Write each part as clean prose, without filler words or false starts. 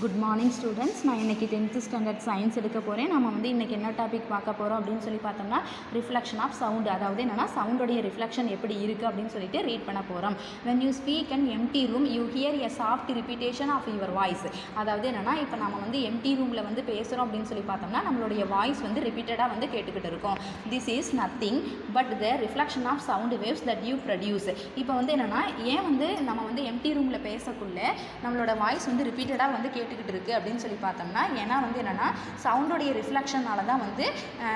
Good morning students. நான் இன்றைக்கி 10th standard science எடுக்க போகிறேன். நம்ம வந்து இன்றைக்கி என்ன டாபிக் பார்க்க போகிறோம் அப்படின்னு சொல்லி பார்த்தோம்னா ரிஃப்ளெக்ஷன் ஆஃப் சவுண்டு, அதாவது என்னென்னா சவுண்டோடைய ரிஃப்ளெக்ஷன் எப்படி இருக்குது அப்படின்னு சொல்லிட்டு ரீட் பண்ண போகிறோம். when you speak in empty room you hear a soft repetition of your voice. அதாவது என்னென்னா இப்போ நம்ம வந்து எம்டி ரூமில் வந்து பேசுகிறோம் அப்படின்னு சொல்லி பார்த்தோம்னா நம்மளுடைய வாய்ஸ் வந்து ரிப்பீட்டடாக வந்து கேட்டுக்கிட்டு இருக்கும். This is nothing but the reflection of sound waves that you produce. இப்போ வந்து என்னென்னா ஏன் வந்து நம்ம வந்து எம்டி ரூமில் பேசக்குள்ள நம்மளோட வாய்ஸ் வந்து ரிப்பீட்டடாக வந்து கேட்டுக்கிட்டு இருக்குது அப்படின்னு சொல்லி பார்த்தோம்னா, ஏன்னா வந்து என்னென்னா சவுண்டோடைய ரிஃப்ளெக்ஷனால தான் வந்து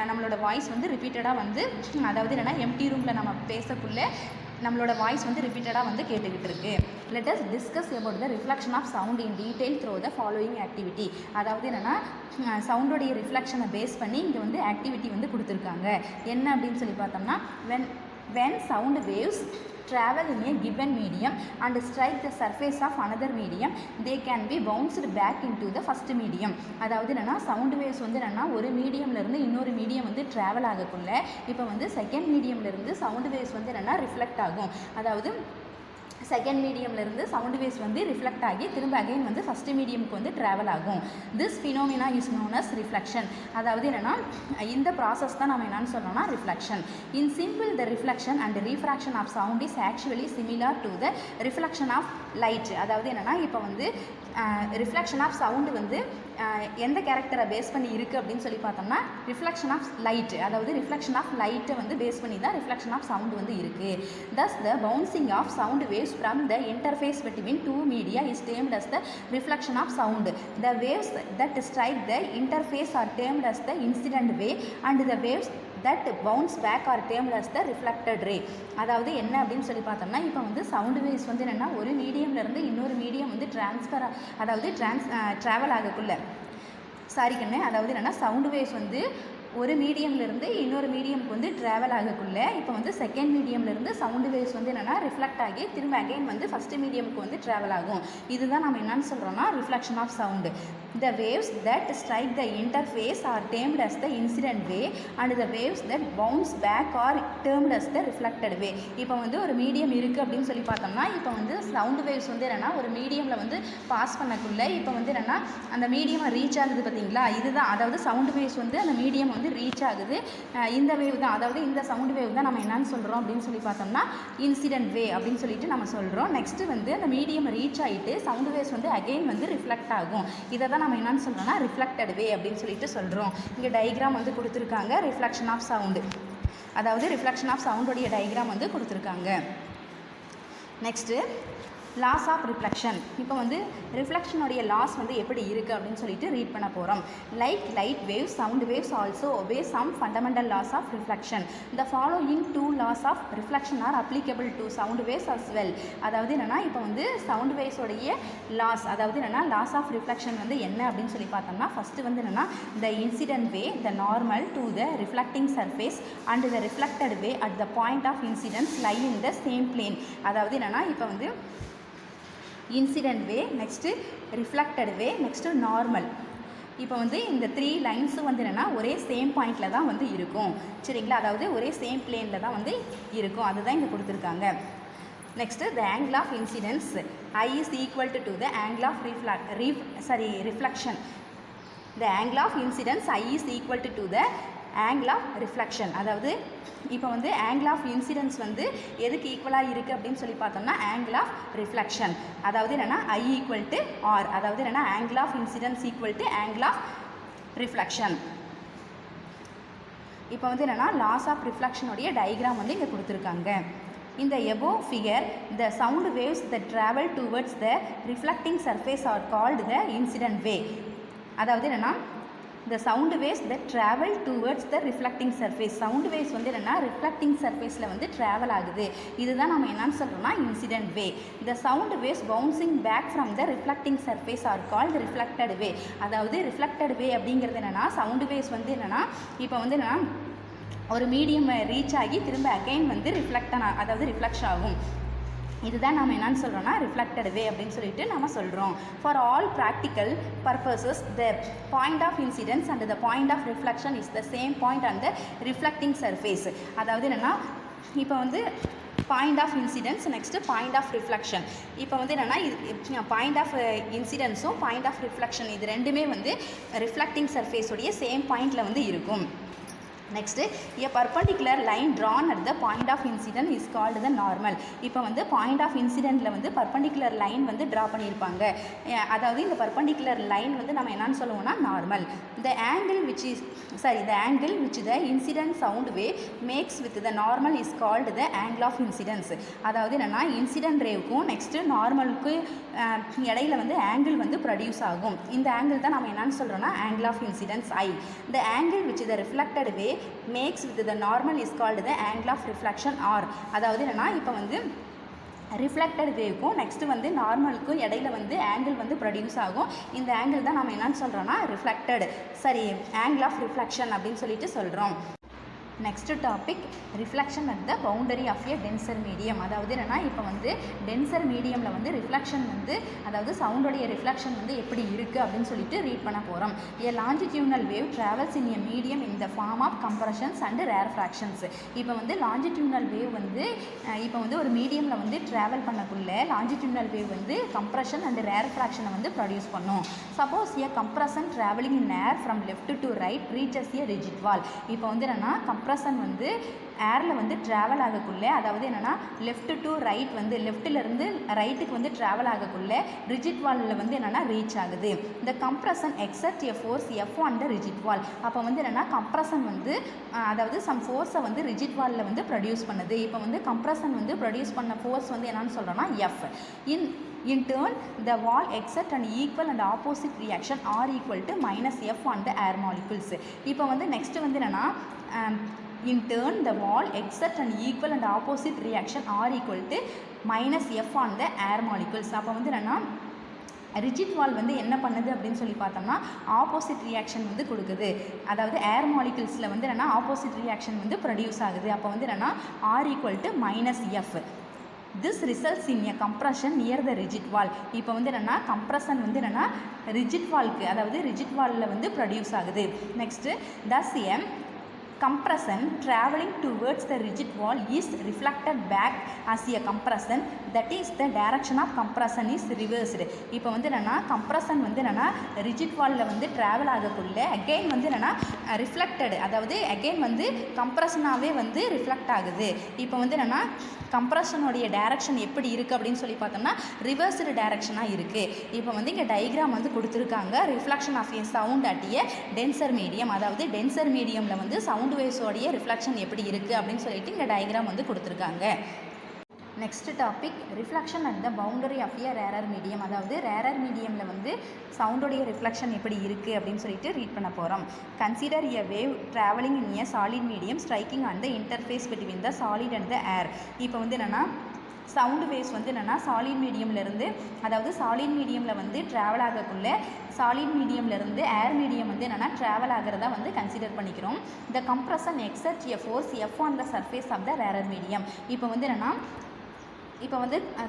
நம்மளோட வாய்ஸ் வந்து ரிப்பீட்டடாக வந்து, அதாவது என்னென்னா எம்டி ரூமில் நம்ம பேசக்குள்ள நம்மளோட வாய்ஸ் வந்து ரிப்பீட்டடாக வந்து கேட்டுக்கிட்டு இருக்கு. Let us discuss about the reflection of sound in detail through the following activity. அதாவது என்னென்னா சவுண்டோடைய ரிஃப்ளெக்ஷனை பேஸ் பண்ணி இங்கே வந்து ஆக்டிவிட்டி வந்து கொடுத்துருக்காங்க. என்ன அப்படின்னு சொல்லி பார்த்தோம்னா, when sound waves travel in a given medium and strike the surface of another medium they can be bounced back into the first medium. அதாவது என்னென்னா சவுண்ட் வேவ்ஸ் வந்து என்னென்னா ஒரு மீடியம்லேருந்து இன்னொரு மீடியம் வந்து ட்ராவல் ஆகக்குள்ள இப்போ வந்து செகண்ட் மீடியம்லேருந்து சவுண்ட் வேவ்ஸ் வந்து என்னென்னா ரிஃப்ளெக்ட் ஆகும். அதாவது செகண்ட் மீடியம்லேருந்து சவுண்ட் வேவ்ஸ் வந்து ரிஃப்ளெக்ட் ஆகி திரும்ப அகைன் வந்து ஃபஸ்ட்டு மீடியமுக்கு வந்து ட்ராவல் ஆகும். This phenomena is known as reflection. அதாவது என்னென்னா இந்த ப்ராசஸ் தான் நம்ம என்னென்னு சொல்லணும்னா reflection. In simple the reflection and refraction of sound is actually similar to the reflection of light. அதாவது என்னென்னா இப்போ வந்து ரிஃப்ளெக்ஷன் ஆஃப் சவுண்டு வந்து எந்த கேரக்டரை பேஸ் பண்ணி இருக்குது அப்படின்னு சொல்லி பார்த்தோம்னா ரிஃப்ளெக்ஷன் ஆஃப் லைட், அதாவது ரிஃப்ளெக்ஷன் ஆஃப் லைட்டை வந்து பேஸ் பண்ணி தான் ரிஃப்ளெக்ஷன் ஆஃப் சவுண்டு வந்து இருக்குது. Thus the bouncing of sound waves from the interface between two media is termed as the reflection of sound. The waves that strike the interface are termed as the incident wave and the waves that bounce back are termed as the reflected ray. அதாவது என்ன அப்படின்னு சொல்லி பார்த்தோம்னா இப்போ வந்து sound waves வந்து என்னென்னா ஒரு மீடியம்லேருந்து இன்னொரு மீடியம் வந்து ட்ராவல் ஆகக்குள்ள அதாவது என்னென்னா சவுண்ட் வேவ்ஸ் வந்து ஒரு மீடியம்லேருந்து இன்னொரு மீடியமுக்கு வந்து ட்ராவல் ஆகக்குள்ள இப்போ வந்து செகண்ட் மீடியம்லேருந்து சவுண்டு வேவ்ஸ் வந்து என்னென்னா ரிஃப்ளெக்ட் ஆகி திரும்ப அகைன் வந்து ஃபஸ்ட்டு மீடியமுக்கு வந்து ட்ராவல் ஆகும். இதுதான் நம்ம என்னென்னு சொல்கிறோம்னா reflection of sound. The waves that strike the interface are termed as the incident wave and the waves that bounce back are termed as the reflected wave. இப்போ வந்து ஒரு மீடியம் இருக்குது அப்படின்னு சொல்லி பார்த்தோம்னா இப்போ வந்து சவுண்ட் வேவ்ஸ் வந்து என்னென்னா ஒரு மீடியமில் வந்து பாஸ் பண்ணக்குள்ள இப்போ வந்து என்னென்னா அந்த மீடியம் ரீச் ஆகுது பார்த்தீங்களா, இதுதான் அதாவது சவுண்ட் வேவ்ஸ் வந்து அந்த மீடியம் வந்து ரீச் ஆகுது. இந்த வேவ் தான், அதாவது இந்த சவுண்ட் வேவ் தான் நம்ம என்னன்னு சொல்கிறோம் அப்படின்னு சொல்லி பார்த்தோம்னா இன்சிடென்ட் வே அப்படின்னு சொல்லிட்டு நம்ம சொல்கிறோம். நெக்ஸ்ட்டு வந்து அந்த மீடியம் ரீச் ஆகிட்டு சவுண்ட் வேவ்ஸ் வந்து அகெயின் வந்து ரிஃப்ளெக்ட் ஆகும். இதை தான் நம்ம என்னன்னு சொல்கிறோம்னா ரிஃப்ளெக்டட் வே அப்படின்னு சொல்லிட்டு சொல்கிறோம். இங்கே டயக்ராம் வந்து கொடுத்துருக்காங்க ரிஃப்ளெக்ஷன் ஆஃப் சவுண்டு, அதாவது ரிஃப்ளெக்ஷன் ஆஃப் சவுண்டோடைய டயக்ராம் வந்து கொடுத்துருக்காங்க. Next laws of reflection. இப்போ வந்து ரிஃப்ளெக்ஷனுடைய லாஸ் வந்து எப்படி இருக்குது அப்படின்னு சொல்லிட்டு ரீட் பண்ண போகிறோம். Light waves sound waves also obey some fundamental laws of reflection. The following two laws of reflection are applicable to sound waves as well. அதாவது என்னென்னா இப்போ வந்து சவுண்ட் வேவ்ஸோடைய லாஸ், அதாவது என்னென்னா லாஸ் ஆஃப் ரிஃப்ளெக்ஷன் வந்து என்ன அப்படின்னு சொல்லி பார்த்தோம்னா ஃபஸ்ட்டு வந்து என்னென்னா the incident ray the normal to the reflecting surface and the reflected ray at the point of incidence lie in the same plane. அதாவது என்னென்னா இப்போ வந்து incident ray, next reflected ray, next normal. இப்போ வந்து இந்த 3 லைன்ஸும் வந்து என்னென்னா ஒரே சேம் பாயிண்டில் தான் வந்து இருக்கும். சரிங்களா, அதாவது ஒரே சேம் பிளேனில் தான் வந்து இருக்கும். அதுதான் இங்கே கொடுத்துருக்காங்க. Next the angle of incidence I is equal to the angle of reflection. The angle of incidence I is equal to the angle of reflection. அதாவது இப்போ வந்து ஆங்கிள் ஆஃப் இன்சிடென்ஸ் வந்து எதுக்கு ஈக்குவலாக இருக்குது அப்படின்னு சொல்லி பார்த்தோம்னா ஆங்கிள் ஆஃப் ரிஃப்ளெக்ஷன். அதாவது என்னென்னா I ஈக்குவல் டு ஆர், அதாவது என்னென்னா angle of incidence equal to angle of reflection. இப்போ வந்து என்னென்னா லாஸ் ஆஃப் ரிஃப்ளெக்ஷனுடைய டயக்ராம் வந்து இங்கே கொடுத்துருக்காங்க. In the above figure, the sound waves that travel towards the reflecting surface are called the incident wave. அதாவது என்னென்னா the sound waves that travel towards the reflecting surface. sound waves வந்து என்னென்னா reflecting surfaceல வந்து travel ஆகுது. இதுதான் நம்ம என்னன்னு சொல்கிறோம்னா incident wave. the sound waves bouncing back from the reflecting surface are called reflected wave. அதாவது reflected wave அப்படிங்கிறது என்னென்னா sound waves வந்து என்னென்னா இப்போ வந்து என்னென்னா ஒரு மீடியம் ரீச் ஆகி திரும்ப அகைன் வந்து ரிஃப்ளெக்ஷன் ஆகும். இதுதான் நம்ம என்னன்னு சொல்கிறோம்னா ரிஃப்ளெக்டட் வே அப்படின்னு சொல்லிட்டு நம்ம சொல்கிறோம். For all practical purposes the point of incidence and the point of reflection is the same point on the reflecting surface. அதாவது என்னென்னா இப்போ வந்து point of incidence, next point of reflection. இப்போ வந்து என்னென்னா இது பாயிண்ட் ஆஃப் இன்சிடென்ஸும் பாயிண்ட் ஆஃப் ரிஃப்ளெக்ஷன் இது ரெண்டுமே வந்து ரிஃப்ளெக்டிங் சர்ஃபேஸுடைய சேம் பாயிண்டில் வந்து இருக்கும். Next a perpendicular line drawn at the point of incident is called the normal. இப்போ வந்து பாயிண்ட் ஆஃப் இன்சிடென்ட்டில் வந்து பர்பண்டிகுலர் லைன் வந்து ட்ரா பண்ணியிருப்பாங்க. அதாவது இந்த பர்பண்டிகுலர் லைன் வந்து நம்ம என்னன்னு சொல்லுவோம்னா normal. the angle which the incident sound wave makes with the normal is called the angle of incidence. அதாவது என்னென்னா இன்சிடென்ட் ரேவுக்கும் நெக்ஸ்ட்டு நார்மலுக்கு இடையில வந்து ஆங்கிள் வந்து ப்ரொடியூஸ் ஆகும். இந்த ஆங்கிள் தான் நம்ம என்னன்னு சொல்கிறோன்னா angle of incidence I. the angle which the reflected wave makes with the normal is called the angle of reflection R. அதாவது என்னென்னா இப்போ வந்து ரிஃப்ளெக்டட் வேவ்க்கும் நெக்ஸ்ட்டு வந்து நார்மலுக்கும் இடையில வந்து ஆங்கிள் வந்து ப்ரொடியூஸ் ஆகும். இந்த ஆங்கிள் தான் நம்ம என்னன்னு சொல்கிறோன்னா ஆங்கிள் ஆஃப் ரிஃப்ளெக்ஷன் அப்படின்னு சொல்லிட்டு சொல்கிறோம். Next topic reflection at the boundary of a denser medium. அதாவது என்னென்னா இப்போ வந்து டென்சர் மீடியமில் வந்து ரிஃப்ளெக்ஷன் வந்து அதாவது சவுண்டோடைய ரிஃப்ளெக்ஷன் வந்து எப்படி இருக்குது அப்படின்னு சொல்லிட்டு ரீட் பண்ண போகிறோம். A longitudinal wave travels in a medium in the form of compressions and rarefactions. இப்போ வந்து லாஞ்சிடியூனல் வேவ் வந்து இப்போ வந்து ஒரு மீடியமில் வந்து ட்ராவல் பண்ணக்குள்ள லாஞ்சிடியூனல் வேவ் வந்து கம்ப்ரஷன் அண்ட் ரேர் ஃப்ராக்ஷனை வந்து ப்ரொடியூஸ் பண்ணும். Suppose a compression travelling in air from left to right reaches a rigid wall. இப்போ வந்து என்னென்னா கம்ப்ரஷன் வந்து ஏரில் வந்து ட்ராவல் ஆகக்குள்ளே அதாவது என்னென்னா லெஃப்ட் டு ரைட் வந்து லெஃப்ட்டிலேருந்து ரைட்டுக்கு வந்து ட்ராவல் ஆகக்குள்ளே ரிஜிட் வாலில் வந்து என்னென்னா ரீச் ஆகுது. இந்த compression exert a force F on the rigid wall. அப்போ வந்து என்னென்னா கம்ப்ரஷன் வந்து அதாவது சம் ஃபோர்ஸை வந்து ரிஜிட் வாலில் வந்து ப்ரொடியூஸ் பண்ணுது. இப்போ வந்து கம்ப்ரஷன் வந்து ப்ரொடியூஸ் பண்ண ஃபோர்ஸ் வந்து என்னென்னு சொல்கிறோன்னா F. In turn, the wall exert an equal and opposite reaction R equal to minus F on the air molecules. இப்போ வந்து நெக்ஸ்ட்டு வந்து என்னென்னா in turn the wall exert an equal and opposite reaction R equal to minus F on the air molecules. அப்போ வந்து என்னென்னா rigid வால் வந்து என்ன பண்ணுது அப்படின்னு சொல்லி பார்த்தோம்னா ஆப்போசிட் ரியாக்ஷன் வந்து கொடுக்குது. அதாவது ஏர் மாலிகுல்ஸில் வந்து என்னென்னா ஆப்போசிட் ரியாக்ஷன் வந்து ப்ரொடியூஸ் ஆகுது. அப்போ வந்து என்னென்னா R equal to minus F. This results in a compression near the rigid wall. இப்போ வந்து என்னென்னா கம்ப்ரஷன் வந்து என்னென்னா ரிஜிட் வால்க்கு அதாவது ரிஜிட் வாலில் வந்து ப்ரொடியூஸ் ஆகுது. Next thus a compression traveling towards the rigid wall is reflected back as a compression, that is the direction of compression is reversed. இப்போ வந்து என்னென்னா கம்ப்ரஷன் வந்து என்னென்னா ரிஜிட் வாலில் வந்து ட்ராவல் ஆகக்குள்ள அகெயின் வந்து என்னென்னா ரிஃப்ளெக்டட் அதாவது அகெயின் வந்து கம்ப்ரஷனாகவே வந்து ரிஃப்ளெக்ட் ஆகுது. இப்போ வந்து என்னென்னா கம்ப்ரஷனுடைய டைரக்ஷன் எப்படி இருக்குது அப்படின்னு சொல்லி பார்த்தோம்னா ரிவர்ஸ்டு டைரக்ஷனாக இருக்குது. இப்போ வந்து இங்கே டயக்ராம் வந்து கொடுத்துருக்காங்க. Reflection of a sound at a denser medium, அதாவது டென்சர் மீடியமில் வந்து சவுண்ட் வேவ்ஸோடைய ரிஃப்ளெக்ஷன் எப்படி இருக்குது அப்படின்னு சொல்லிட்டு இங்கே டயக்ராம் வந்து கொடுத்துருக்காங்க. Next topic reflection at the boundary of a rarer medium. அதாவது ரேரர் மீடியமில் வந்து சவுண்டோடைய ரிஃப்ளெக்ஷன் எப்படி இருக்குது அப்படின்னு சொல்லிட்டு ரீட் பண்ண போகிறோம். Consider a wave travelling in a solid medium striking on the interface between the solid and the air. இப்போ வந்து என்னென்னா சவுண்டு வேவ்ஸ் வந்து என்னென்னா சாலிட் மீடியம்லேருந்து அதாவது சாலிட் மீடியமில் வந்து ட்ராவல் ஆகக்குள்ளே சாலிட் மீடியம்லேருந்து ஏர் மீடியம் வந்து என்னென்னா ட்ராவல் ஆகிறதா வந்து கன்சிடர் பண்ணிக்கிறோம். The compression exert a force F on the surface of the rarer medium. இப்போ வந்து என்னென்னா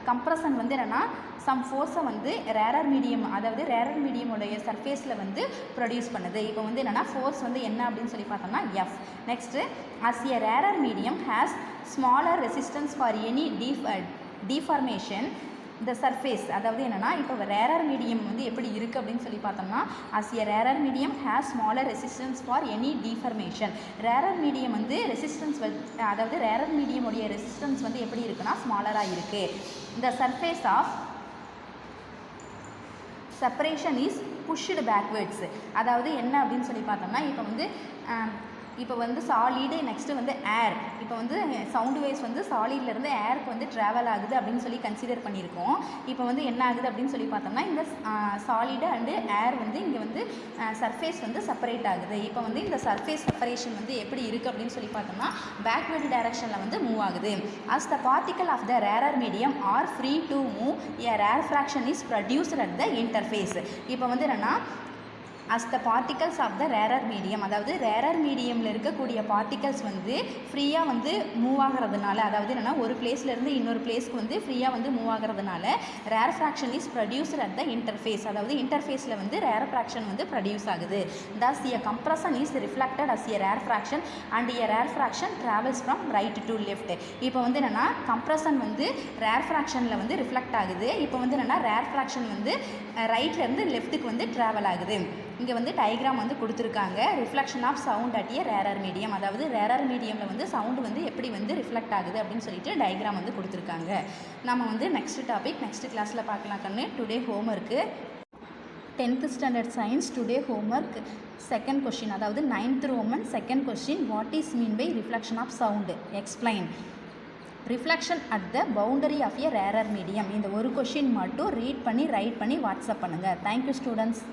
கம்ப்ரஷன் வந்து என்னென்னா சம் ஃபோர்ஸை வந்து ரேரர் மீடியம் அதாவது ரேரர் மீடியமுடைய சர்ஃபேஸில் வந்து ப்ரொடியூஸ் பண்ணுது. இப்போ வந்து என்னென்னா ஃபோர்ஸ் வந்து என்ன அப்படின்னு சொல்லி பார்த்தோம்னா F. Next as a rarer medium has smaller resistance for any deformation the surface. அதாவது என்னென்னா இப்போ ரேரர் மீடியம் வந்து எப்படி இருக்குது அப்படின்னு சொல்லி பார்த்தோம்னா as a rarer medium has smaller resistance for any deformation. Rarer medium வந்து ரெசிஸ்டன்ஸ் அதாவது ரேரர் மீடியமுடைய ரெசிஸ்டன்ஸ் வந்து எப்படி இருக்குன்னா ஸ்மாலராக இருக்குது. the surface of separation is pushed backwards. அதாவது என்ன அப்படின்னு சொல்லி பார்த்தோம்னா இப்போ வந்து சாலிடு நெக்ஸ்ட்டு வந்து ஏர். இப்போ வந்து சவுண்டு வேவ்ஸ் வந்து சாலிட்லேருந்து ஏருக்கு வந்து ட்ராவல் ஆகுது அப்படின்னு சொல்லி கன்சிடர் பண்ணியிருக்கோம். இப்போ வந்து என்ன ஆகுது அப்படின்னு சொல்லி பார்த்தோம்னா இந்த சாலிடு அண்டு ஏர் வந்து இங்கே வந்து சர்ஃபேஸ் வந்து செப்பரேட் ஆகுது. இப்போ வந்து இந்த சர்ஃபேஸ் செப்பரேஷன் வந்து எப்படி இருக்குது அப்படின்னு சொல்லி பார்த்தோம்னா பேக்வேர்டு டைரக்ஷனில் வந்து மூவ் ஆகுது. as the particle of the rarer medium are free to move, a rare fraction is produced at the interface. இப்போ வந்து என்னென்னா as the particles of the rarer medium, அதாவது ரேரர் மீடியமில் இருக்கக்கூடிய பார்ட்டிகல்ஸ் வந்து ஃப்ரீயாக வந்து மூவ் ஆகிறதுனால, அதாவது என்னென்னா ஒரு பிளேஸ்லேருந்து இன்னொரு பிளேஸ்க்கு வந்து ஃப்ரீயாக வந்து மூவ் ஆகிறதுனால rare fraction is produced at the interface, அதாவது இன்டர்ஃபேஸில் வந்து ரேர் ஃப்ராக்ஷன் வந்து ப்ரொடியூஸ் ஆகுது. thus a compression is reflected as a rare fraction and a rare fraction travels from right to left. இப்போ வந்து என்னென்னா கம்ப்ரஷன் வந்து ரேர் ஃப்ராக்ஷனில் வந்து ரிஃப்ளெக்ட் ஆகுது. இப்போ வந்து என்னென்னா ரேர் ஃப்ராக்ஷன் வந்து ரைட்லேருந்து லெஃப்ட்டுக்கு வந்து ட்ராவல் ஆகுது. இங்கே வந்து டயக்ராம் வந்து கொடுத்துருக்காங்க. Reflection of sound at a rarer medium, அதாவது ரேரர் மீடியமில் வந்து சவுண்டு வந்து எப்படி வந்து ரிஃப்ளெக்ட் ஆகுது அப்படின்னு சொல்லிட்டு டயக்ராம் வந்து கொடுத்துருக்காங்க. நம்ம வந்து நெக்ஸ்ட் டாபிக் நெக்ஸ்ட் கிளாஸில் பார்க்கலாம் கண்ணு. Today homework 10th standard science today homework second question, அதாவது 9th Roman second question, what is mean by reflection of sound, explain. Reflection at the boundary of a rarer medium, இந்த ஒரு question மட்டும் read பண்ணி right பண்ணி WhatsApp பண்ணுங்கள். Thank you students.